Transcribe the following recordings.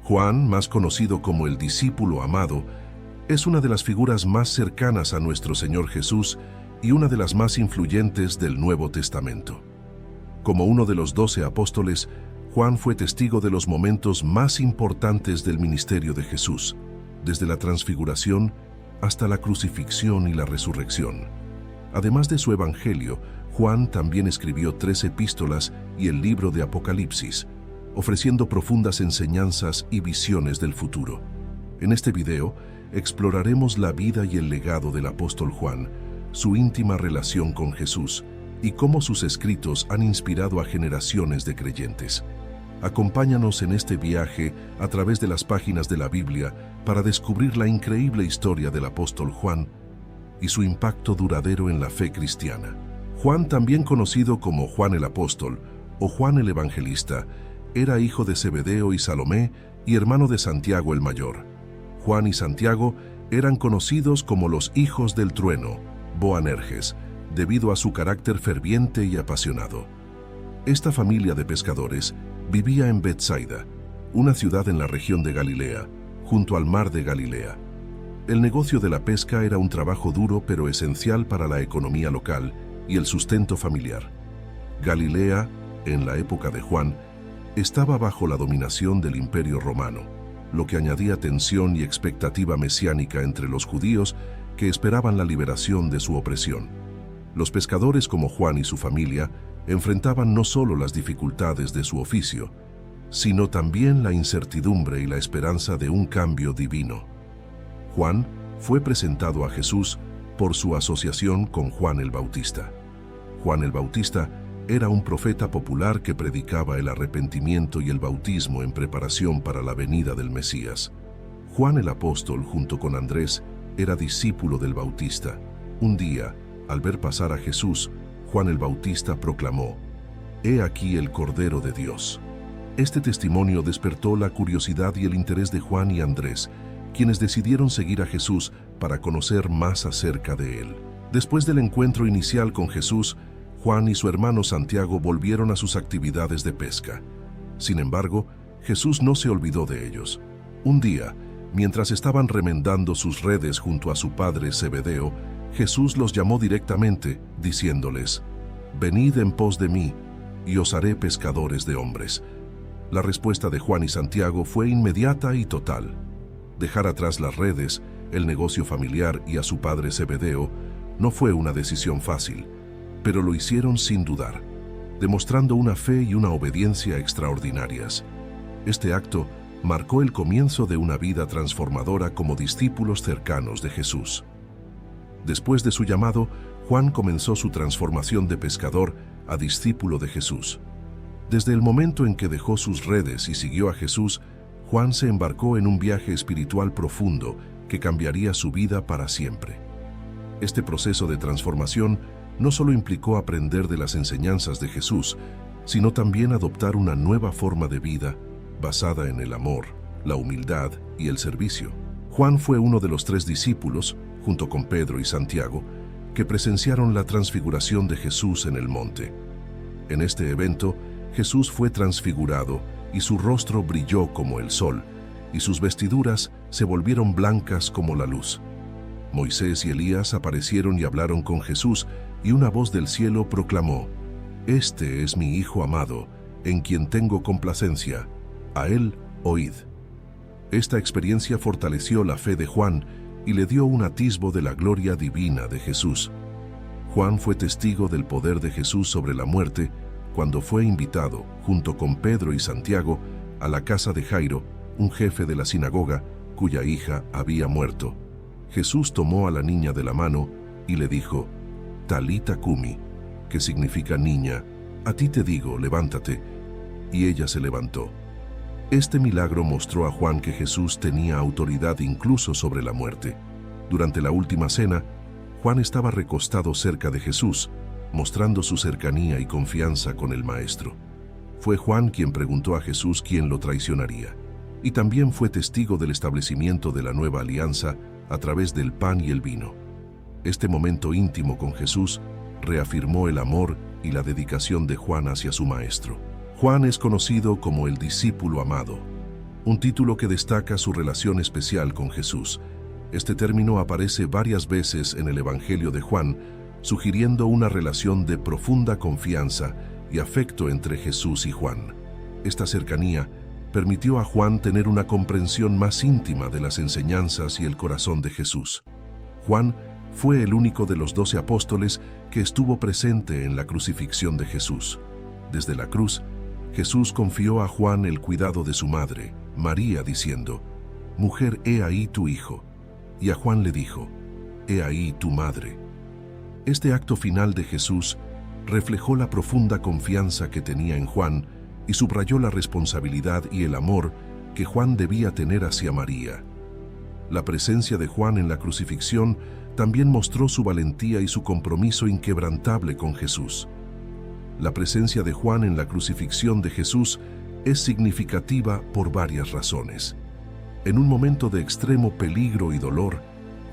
Juan, más conocido como el discípulo amado, es una de las figuras más cercanas a nuestro Señor Jesús y una de las más influyentes del Nuevo Testamento. Como uno de los 12 apóstoles, Juan fue testigo de los momentos más importantes del ministerio de Jesús, desde la transfiguración hasta la crucifixión y la resurrección. Además de su evangelio, Juan también escribió 3 epístolas y el libro de Apocalipsis, ofreciendo profundas enseñanzas y visiones del futuro. En este video, exploraremos la vida y el legado del apóstol Juan, su íntima relación con Jesús y cómo sus escritos han inspirado a generaciones de creyentes. Acompáñanos en este viaje a través de las páginas de la Biblia para descubrir la increíble historia del apóstol Juan y su impacto duradero en la fe cristiana. Juan, también conocido como Juan el Apóstol o Juan el Evangelista, era hijo de Zebedeo y Salomé y hermano de Santiago el Mayor. Juan y Santiago eran conocidos como los hijos del trueno, Boanerges, debido a su carácter ferviente y apasionado. Esta familia de pescadores vivía en Betsaida, una ciudad en la región de Galilea, junto al mar de Galilea. El negocio de la pesca era un trabajo duro pero esencial para la economía local y el sustento familiar. Galilea, en la época de Juan, estaba bajo la dominación del Imperio Romano, lo que añadía tensión y expectativa mesiánica entre los judíos que esperaban la liberación de su opresión. Los pescadores como Juan y su familia enfrentaban no solo las dificultades de su oficio, sino también la incertidumbre y la esperanza de un cambio divino. Juan fue presentado a Jesús por su asociación con Juan el Bautista. Juan el Bautista era un profeta popular que predicaba el arrepentimiento y el bautismo en preparación para la venida del Mesías. Juan el Apóstol, junto con Andrés, era discípulo del Bautista. Un día, al ver pasar a Jesús, Juan el Bautista proclamó: «He aquí el Cordero de Dios». Este testimonio despertó la curiosidad y el interés de Juan y Andrés, quienes decidieron seguir a Jesús para conocer más acerca de él. Después del encuentro inicial con Jesús, Juan y su hermano Santiago volvieron a sus actividades de pesca. Sin embargo, Jesús no se olvidó de ellos. Un día, mientras estaban remendando sus redes junto a su padre Zebedeo, Jesús los llamó directamente, diciéndoles: «Venid en pos de mí, y os haré pescadores de hombres». La respuesta de Juan y Santiago fue inmediata y total. Dejar atrás las redes, el negocio familiar y a su padre Zebedeo no fue una decisión fácil, pero lo hicieron sin dudar, demostrando una fe y una obediencia extraordinarias. Este acto marcó el comienzo de una vida transformadora como discípulos cercanos de Jesús. Después de su llamado, Juan comenzó su transformación de pescador a discípulo de Jesús. Desde el momento en que dejó sus redes y siguió a Jesús, Juan se embarcó en un viaje espiritual profundo que cambiaría su vida para siempre. Este proceso de transformación no solo implicó aprender de las enseñanzas de Jesús, sino también adoptar una nueva forma de vida basada en el amor, la humildad y el servicio. Juan fue uno de los 3 discípulos, junto con Pedro y Santiago, que presenciaron la transfiguración de Jesús en el monte. En este evento, Jesús fue transfigurado y su rostro brilló como el sol, y sus vestiduras se volvieron blancas como la luz. Moisés y Elías aparecieron y hablaron con Jesús, y una voz del cielo proclamó: «Este es mi Hijo amado, en quien tengo complacencia. A él oíd». Esta experiencia fortaleció la fe de Juan y le dio un atisbo de la gloria divina de Jesús. Juan fue testigo del poder de Jesús sobre la muerte cuando fue invitado, junto con Pedro y Santiago, a la casa de Jairo, un jefe de la sinagoga, cuya hija había muerto. Jesús tomó a la niña de la mano y le dijo: «Talita cumi», que significa niña, a ti te digo, levántate. Y ella se levantó. Este milagro mostró a Juan que Jesús tenía autoridad incluso sobre la muerte. Durante la última cena, Juan estaba recostado cerca de Jesús, mostrando su cercanía y confianza con el Maestro. Fue Juan quien preguntó a Jesús quién lo traicionaría, y también fue testigo del establecimiento de la nueva alianza a través del pan y el vino. Este momento íntimo con Jesús reafirmó el amor y la dedicación de Juan hacia su Maestro. Juan es conocido como el discípulo amado. un título que destaca su relación especial con Jesús. Este término aparece varias veces en el Evangelio de Juan, sugiriendo una relación de profunda confianza y afecto entre Jesús y Juan. Esta cercanía permitió a Juan tener una comprensión más íntima de las enseñanzas y el corazón de Jesús. Juan fue el único de los 12 apóstoles que estuvo presente en la crucifixión de Jesús. Desde la cruz, Jesús confió a Juan el cuidado de su madre, María, diciendo: «Mujer, he ahí tu hijo». Y a Juan le dijo: «He ahí tu madre». Este acto final de Jesús reflejó la profunda confianza que tenía en Juan y subrayó la responsabilidad y el amor que Juan debía tener hacia María. La presencia de Juan en la crucifixión también mostró su valentía y su compromiso inquebrantable con Jesús. La presencia de Juan en la crucifixión de Jesús es significativa por varias razones. En un momento de extremo peligro y dolor,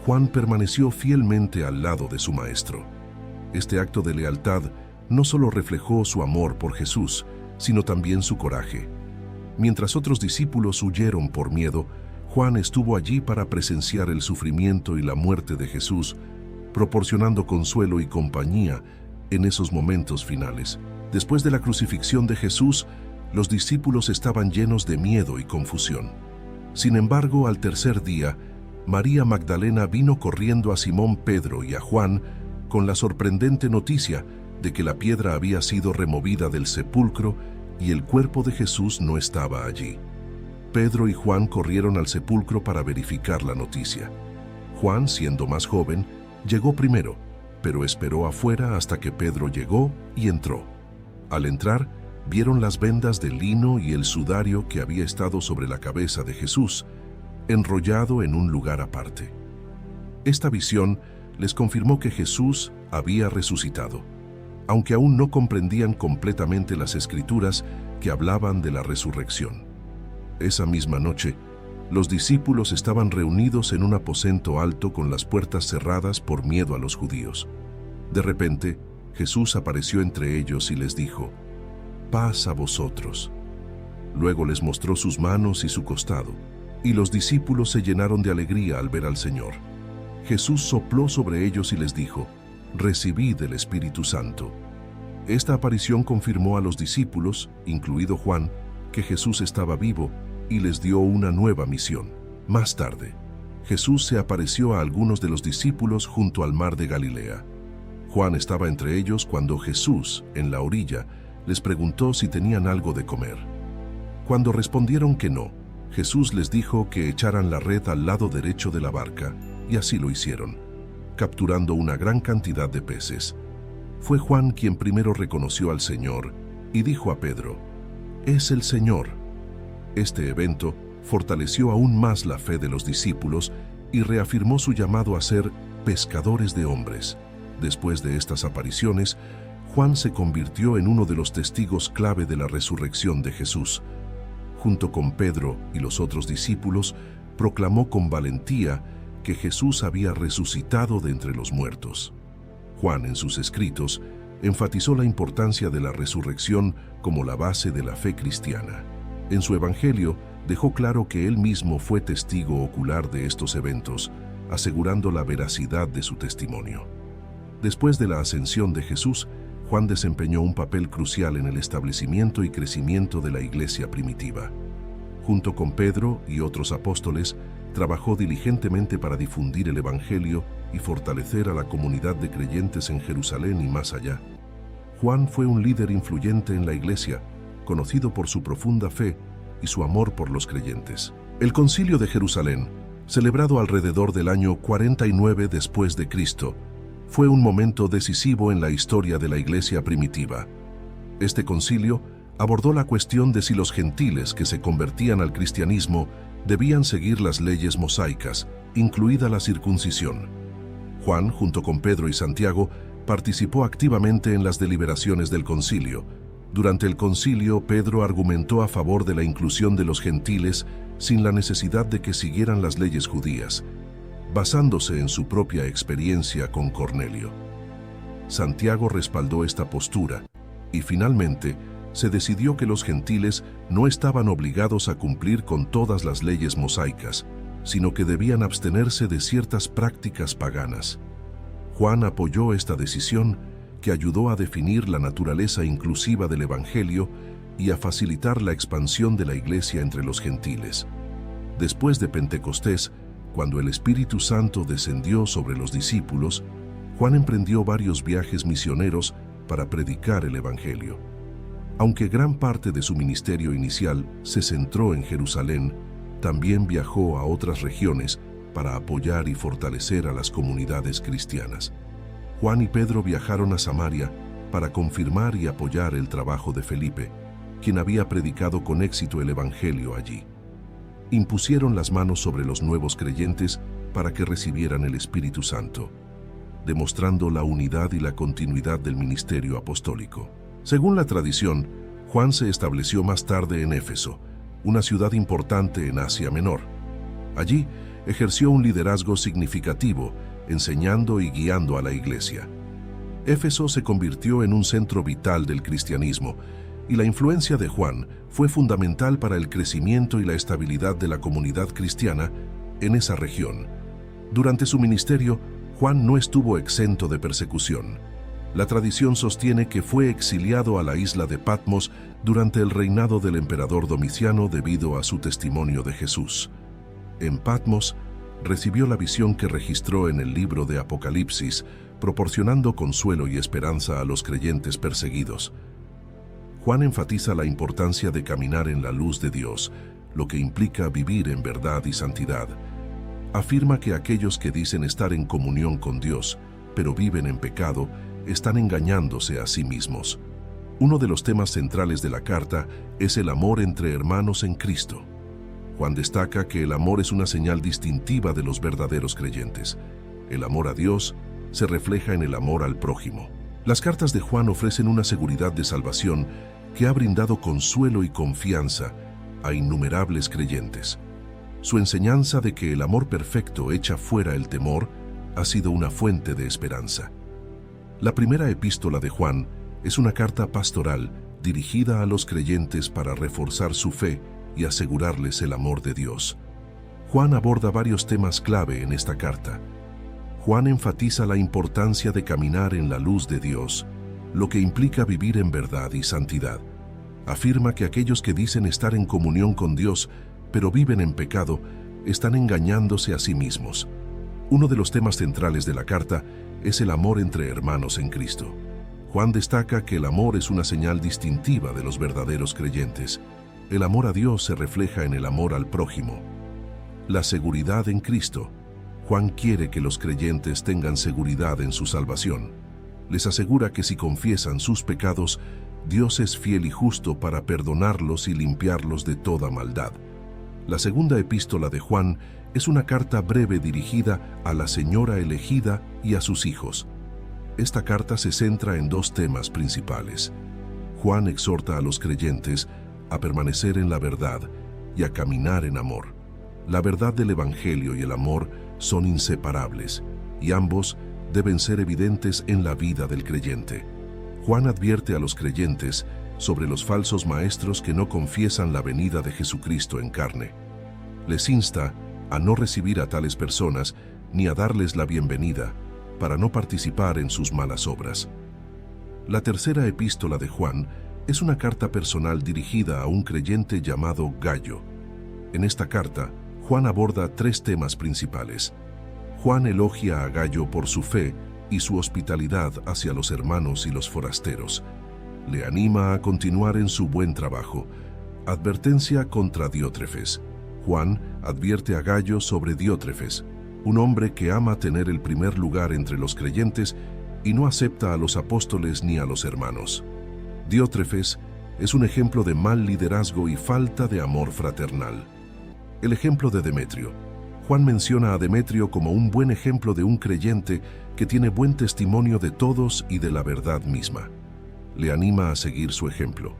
Juan permaneció fielmente al lado de su maestro. Este acto de lealtad no solo reflejó su amor por Jesús, sino también su coraje. Mientras otros discípulos huyeron por miedo, Juan estuvo allí para presenciar el sufrimiento y la muerte de Jesús, proporcionando consuelo y compañía en esos momentos finales. Después de la crucifixión de Jesús, los discípulos estaban llenos de miedo y confusión. Sin embargo, al tercer día, María Magdalena vino corriendo a Simón Pedro y a Juan con la sorprendente noticia de que la piedra había sido removida del sepulcro y el cuerpo de Jesús no estaba allí. Pedro y Juan corrieron al sepulcro para verificar la noticia. Juan, siendo más joven, llegó primero, pero esperó afuera hasta que Pedro llegó y entró. Al entrar, vieron las vendas de lino y el sudario que había estado sobre la cabeza de Jesús, enrollado en un lugar aparte. Esta visión les confirmó que Jesús había resucitado, aunque aún no comprendían completamente las Escrituras que hablaban de la resurrección. Esa misma noche, los discípulos estaban reunidos en un aposento alto con las puertas cerradas por miedo a los judíos. De repente, Jesús apareció entre ellos y les dijo: «Paz a vosotros». Luego les mostró sus manos y su costado, y los discípulos se llenaron de alegría al ver al Señor. Jesús sopló sobre ellos y les dijo: «Recibid el Espíritu Santo». Esta aparición confirmó a los discípulos, incluido Juan, que Jesús estaba vivo y les dio una nueva misión. Más tarde, Jesús se apareció a algunos de los discípulos junto al mar de Galilea. Juan estaba entre ellos cuando Jesús, en la orilla, les preguntó si tenían algo de comer. Cuando respondieron que no, Jesús les dijo que echaran la red al lado derecho de la barca, y así lo hicieron, capturando una gran cantidad de peces. Fue Juan quien primero reconoció al Señor y dijo a Pedro: «Es el Señor». Este evento fortaleció aún más la fe de los discípulos y reafirmó su llamado a ser pescadores de hombres. Después de estas apariciones, Juan se convirtió en uno de los testigos clave de la resurrección de Jesús. Junto con Pedro y los otros discípulos, proclamó con valentía que Jesús había resucitado de entre los muertos. Juan, en sus escritos, enfatizó la importancia de la resurrección como la base de la fe cristiana. En su Evangelio, dejó claro que él mismo fue testigo ocular de estos eventos, asegurando la veracidad de su testimonio. Después de la ascensión de Jesús, Juan desempeñó un papel crucial en el establecimiento y crecimiento de la iglesia primitiva. Junto con Pedro y otros apóstoles, trabajó diligentemente para difundir el Evangelio y fortalecer a la comunidad de creyentes en Jerusalén y más allá. Juan fue un líder influyente en la iglesia, conocido por su profunda fe y su amor por los creyentes. El Concilio de Jerusalén, celebrado alrededor del año 49 después de Cristo, fue un momento decisivo en la historia de la iglesia primitiva. Este concilio abordó la cuestión de si los gentiles que se convertían al cristianismo debían seguir las leyes mosaicas, incluida la circuncisión. Juan, junto con Pedro y Santiago, participó activamente en las deliberaciones del concilio. Durante el concilio, Pedro argumentó a favor de la inclusión de los gentiles sin la necesidad de que siguieran las leyes judías, basándose en su propia experiencia con Cornelio. Santiago respaldó esta postura y finalmente se decidió que los gentiles no estaban obligados a cumplir con todas las leyes mosaicas, sino que debían abstenerse de ciertas prácticas paganas. Juan apoyó esta decisión, que ayudó a definir la naturaleza inclusiva del Evangelio y a facilitar la expansión de la Iglesia entre los gentiles. Después de Pentecostés, cuando el Espíritu Santo descendió sobre los discípulos, Juan emprendió varios viajes misioneros para predicar el Evangelio. Aunque gran parte de su ministerio inicial se centró en Jerusalén, también viajó a otras regiones para apoyar y fortalecer a las comunidades cristianas. Juan y Pedro viajaron a Samaria para confirmar y apoyar el trabajo de Felipe, quien había predicado con éxito el Evangelio allí. Impusieron las manos sobre los nuevos creyentes para que recibieran el Espíritu Santo, demostrando la unidad y la continuidad del ministerio apostólico. Según la tradición, Juan se estableció más tarde en Éfeso, una ciudad importante en Asia Menor. Allí ejerció un liderazgo significativo, enseñando y guiando a la iglesia. Éfeso se convirtió en un centro vital del cristianismo, y la influencia de Juan fue fundamental para el crecimiento y la estabilidad de la comunidad cristiana en esa región. Durante su ministerio, Juan no estuvo exento de persecución. La tradición sostiene que fue exiliado a la isla de Patmos durante el reinado del emperador Domiciano debido a su testimonio de Jesús. En Patmos, recibió la visión que registró en el libro de Apocalipsis, proporcionando consuelo y esperanza a los creyentes perseguidos. Juan enfatiza la importancia de caminar en la luz de Dios, lo que implica vivir en verdad y santidad. Afirma que aquellos que dicen estar en comunión con Dios, pero viven en pecado, están engañándose a sí mismos. Uno de los temas centrales de la carta es el amor entre hermanos en Cristo. Juan destaca que el amor es una señal distintiva de los verdaderos creyentes. El amor a Dios se refleja en el amor al prójimo. Las cartas de Juan ofrecen una seguridad de salvación que ha brindado consuelo y confianza a innumerables creyentes. Su enseñanza de que el amor perfecto echa fuera el temor ha sido una fuente de esperanza. La primera epístola de Juan es una carta pastoral dirigida a los creyentes para reforzar su fe y asegurarles el amor de Dios. Juan aborda varios temas clave en esta carta. Juan enfatiza la importancia de caminar en la luz de Dios, lo que implica vivir en verdad y santidad. Afirma que aquellos que dicen estar en comunión con Dios, pero viven en pecado, están engañándose a sí mismos. Uno de los temas centrales de la carta es el amor entre hermanos en Cristo. Juan destaca que el amor es una señal distintiva de los verdaderos creyentes. El amor a Dios se refleja en el amor al prójimo. La seguridad en Cristo. Juan quiere que los creyentes tengan seguridad en su salvación. Les asegura que si confiesan sus pecados, Dios es fiel y justo para perdonarlos y limpiarlos de toda maldad. La segunda epístola de Juan es una carta breve dirigida a la señora elegida y a sus hijos. Esta carta se centra en dos temas principales. Juan exhorta a los creyentes a permanecer en la verdad y a caminar en amor. La verdad del Evangelio y el amor son inseparables, y ambos deben ser evidentes en la vida del creyente. Juan advierte a los creyentes sobre los falsos maestros que no confiesan la venida de Jesucristo en carne. Les insta a no recibir a tales personas ni a darles la bienvenida, para no participar en sus malas obras. La tercera epístola de Juan es una carta personal dirigida a un creyente llamado Gayo. En esta carta, Juan aborda tres temas principales. Juan elogia a Gayo por su fe y su hospitalidad hacia los hermanos y los forasteros. Le anima a continuar en su buen trabajo. Advertencia contra Diótrefes. Juan advierte a Gayo sobre Diótrefes, un hombre que ama tener el primer lugar entre los creyentes y no acepta a los apóstoles ni a los hermanos. Diótrefes es un ejemplo de mal liderazgo y falta de amor fraternal. El ejemplo de Demetrio. Juan menciona a Demetrio como un buen ejemplo de un creyente que tiene buen testimonio de todos y de la verdad misma. Le anima a seguir su ejemplo.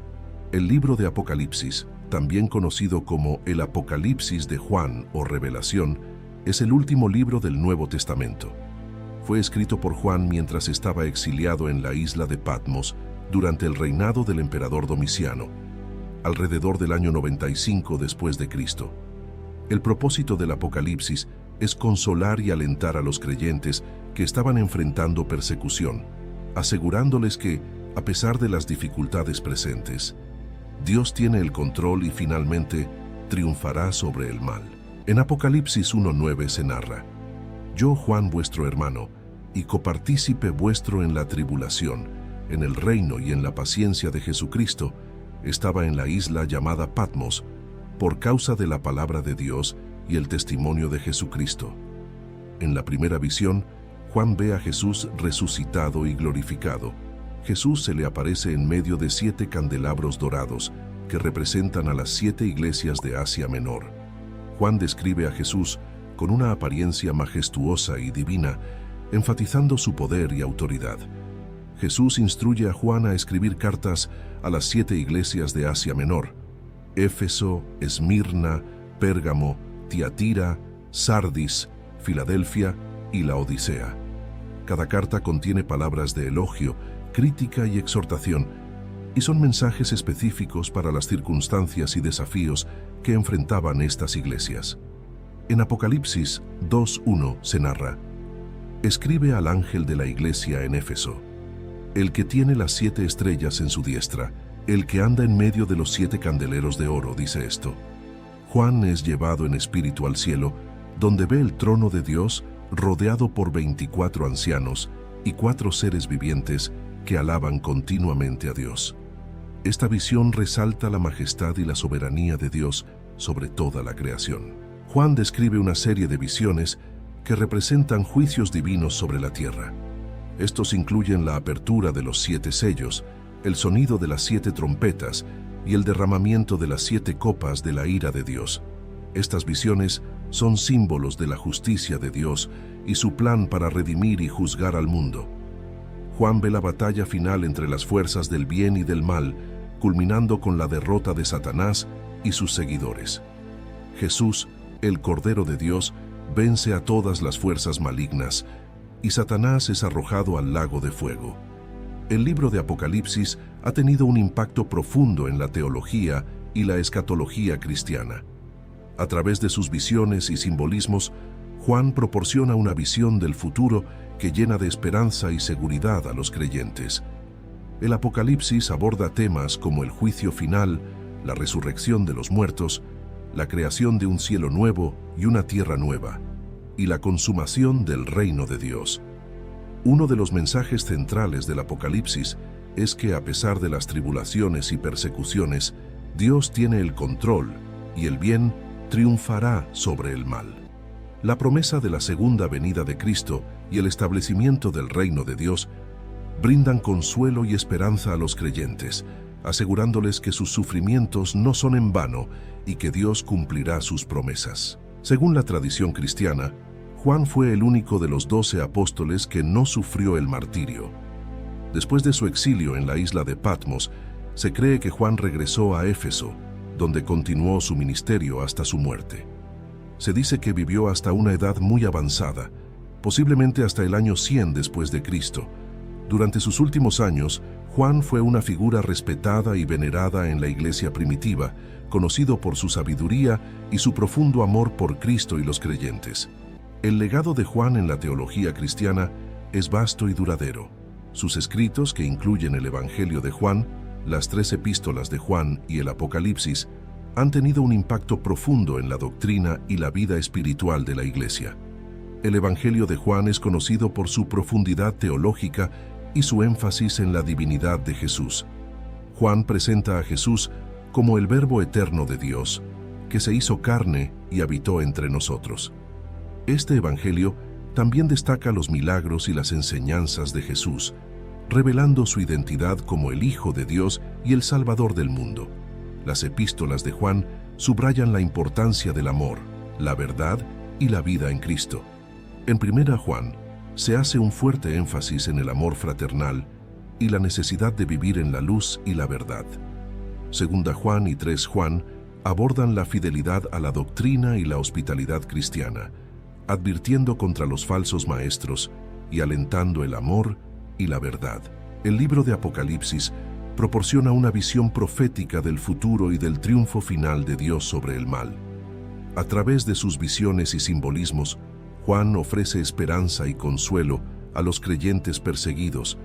El libro de Apocalipsis, también conocido como el Apocalipsis de Juan o Revelación, es el último libro del Nuevo Testamento. Fue escrito por Juan mientras estaba exiliado en la isla de Patmos, durante el reinado del emperador Domiciano, alrededor del año 95 después de Cristo. El propósito del Apocalipsis es consolar y alentar a los creyentes que estaban enfrentando persecución, asegurándoles que, a pesar de las dificultades presentes, Dios tiene el control y finalmente triunfará sobre el mal. En Apocalipsis 1:9 se narra: Yo, Juan, vuestro hermano, y copartícipe vuestro en la tribulación, en el reino y en la paciencia de Jesucristo, estaba en la isla llamada Patmos, por causa de la palabra de Dios y el testimonio de Jesucristo. En la primera visión, Juan ve a Jesús resucitado y glorificado. Jesús se le aparece en medio de 7 candelabros dorados que representan a las 7 iglesias de Asia Menor. Juan describe a Jesús con una apariencia majestuosa y divina, enfatizando su poder y autoridad. Jesús instruye a Juan a escribir cartas a las 7 iglesias de Asia Menor: Éfeso, Esmirna, Pérgamo, Tiatira, Sardis, Filadelfia y la Odisea. Cada carta contiene palabras de elogio, crítica y exhortación, y son mensajes específicos para las circunstancias y desafíos que enfrentaban estas iglesias. En Apocalipsis 2:1 se narra: Escribe al ángel de la iglesia en Éfeso, el que tiene las 7 estrellas en su diestra, el que anda en medio de los 7 candeleros de oro, dice esto. Juan es llevado en espíritu al cielo, donde ve el trono de Dios rodeado por 24 ancianos y 4 seres vivientes que alaban continuamente a Dios. Esta visión resalta la majestad y la soberanía de Dios sobre toda la creación. Juan describe una serie de visiones que representan juicios divinos sobre la tierra. Estos incluyen la apertura de los 7 sellos, el sonido de las 7 trompetas y el derramamiento de las 7 copas de la ira de Dios. Estas visiones son símbolos de la justicia de Dios y su plan para redimir y juzgar al mundo. Juan ve la batalla final entre las fuerzas del bien y del mal, culminando con la derrota de Satanás y sus seguidores. Jesús, el Cordero de Dios, vence a todas las fuerzas malignas, y Satanás es arrojado al lago de fuego. El libro de Apocalipsis ha tenido un impacto profundo en la teología y la escatología cristiana. A través de sus visiones y simbolismos, Juan proporciona una visión del futuro que llena de esperanza y seguridad a los creyentes. El Apocalipsis aborda temas como el juicio final, la resurrección de los muertos, la creación de un cielo nuevo y una tierra nueva, y la consumación del reino de Dios. Uno de los mensajes centrales del Apocalipsis es que, a pesar de las tribulaciones y persecuciones, Dios tiene el control y el bien triunfará sobre el mal. La promesa de la segunda venida de Cristo y el establecimiento del reino de Dios brindan consuelo y esperanza a los creyentes, asegurándoles que sus sufrimientos no son en vano y que Dios cumplirá sus promesas. Según la tradición cristiana, Juan fue el único de los 12 apóstoles que no sufrió el martirio. Después de su exilio en la isla de Patmos, se cree que Juan regresó a Éfeso, donde continuó su ministerio hasta su muerte. Se dice que vivió hasta una edad muy avanzada, posiblemente hasta el año 100 después de Cristo. Durante sus últimos años, Juan fue una figura respetada y venerada en la iglesia primitiva, conocido por su sabiduría y su profundo amor por Cristo y los creyentes. El legado de Juan en la teología cristiana es vasto y duradero. Sus escritos, que incluyen el Evangelio de Juan, las 3 epístolas de Juan y el Apocalipsis, han tenido un impacto profundo en la doctrina y la vida espiritual de la Iglesia. El Evangelio de Juan es conocido por su profundidad teológica y su énfasis en la divinidad de Jesús. Juan presenta a Jesús como el Verbo eterno de Dios, que se hizo carne y habitó entre nosotros. Este Evangelio también destaca los milagros y las enseñanzas de Jesús, revelando su identidad como el Hijo de Dios y el Salvador del mundo. Las epístolas de Juan subrayan la importancia del amor, la verdad y la vida en Cristo. En 1 Juan, se hace un fuerte énfasis en el amor fraternal y la necesidad de vivir en la luz y la verdad. 2 Juan y 3 Juan abordan la fidelidad a la doctrina y la hospitalidad cristiana, advirtiendo contra los falsos maestros y alentando el amor y la verdad. El libro de Apocalipsis proporciona una visión profética del futuro y del triunfo final de Dios sobre el mal. A través de sus visiones y simbolismos, Juan ofrece esperanza y consuelo a los creyentes perseguidos,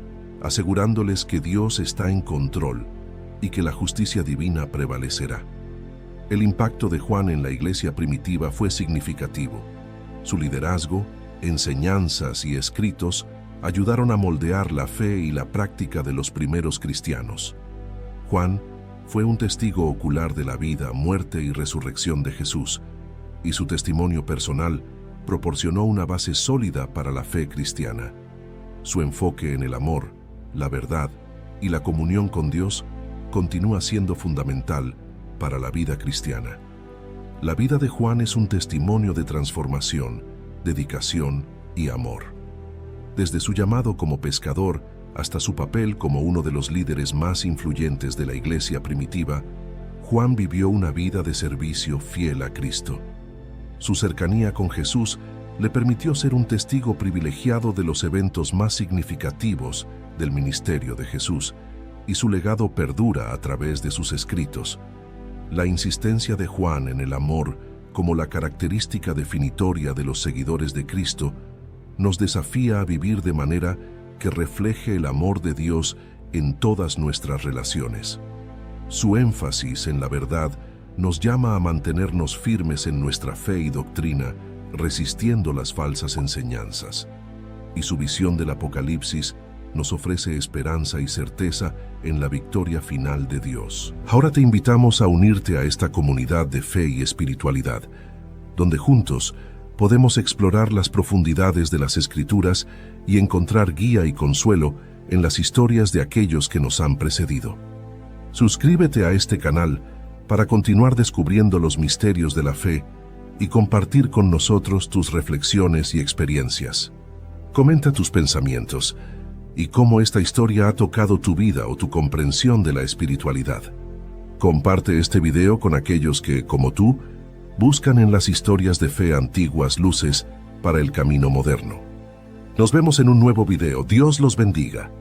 asegurándoles que Dios está en control y que la justicia divina prevalecerá. El impacto de Juan en la iglesia primitiva fue significativo. Su liderazgo, enseñanzas y escritos ayudaron a moldear la fe y la práctica de los primeros cristianos. Juan fue un testigo ocular de la vida, muerte y resurrección de Jesús, y su testimonio personal proporcionó una base sólida para la fe cristiana. Su enfoque en el amor, la verdad y la comunión con Dios continúa siendo fundamental para la vida cristiana. La vida de Juan es un testimonio de transformación, dedicación y amor. Desde su llamado como pescador hasta su papel como uno de los líderes más influyentes de la iglesia primitiva, Juan vivió una vida de servicio fiel a Cristo. Su cercanía con Jesús le permitió ser un testigo privilegiado de los eventos más significativos del ministerio de Jesús, y su legado perdura a través de sus escritos. La insistencia de Juan en el amor como la característica definitoria de los seguidores de Cristo nos desafía a vivir de manera que refleje el amor de Dios en todas nuestras relaciones. Su énfasis en la verdad nos llama a mantenernos firmes en nuestra fe y doctrina, resistiendo las falsas enseñanzas. Y su visión del Apocalipsis nos ofrece esperanza y certeza en la victoria final de Dios. Ahora te invitamos a unirte a esta comunidad de fe y espiritualidad, donde juntos podemos explorar las profundidades de las Escrituras y encontrar guía y consuelo en las historias de aquellos que nos han precedido. Suscríbete a este canal para continuar descubriendo los misterios de la fe y compartir con nosotros tus reflexiones y experiencias. Comenta tus pensamientos y cómo esta historia ha tocado tu vida o tu comprensión de la espiritualidad. Comparte este video con aquellos que, como tú, buscan en las historias de fe antiguas luces para el camino moderno. Nos vemos en un nuevo video. Dios los bendiga.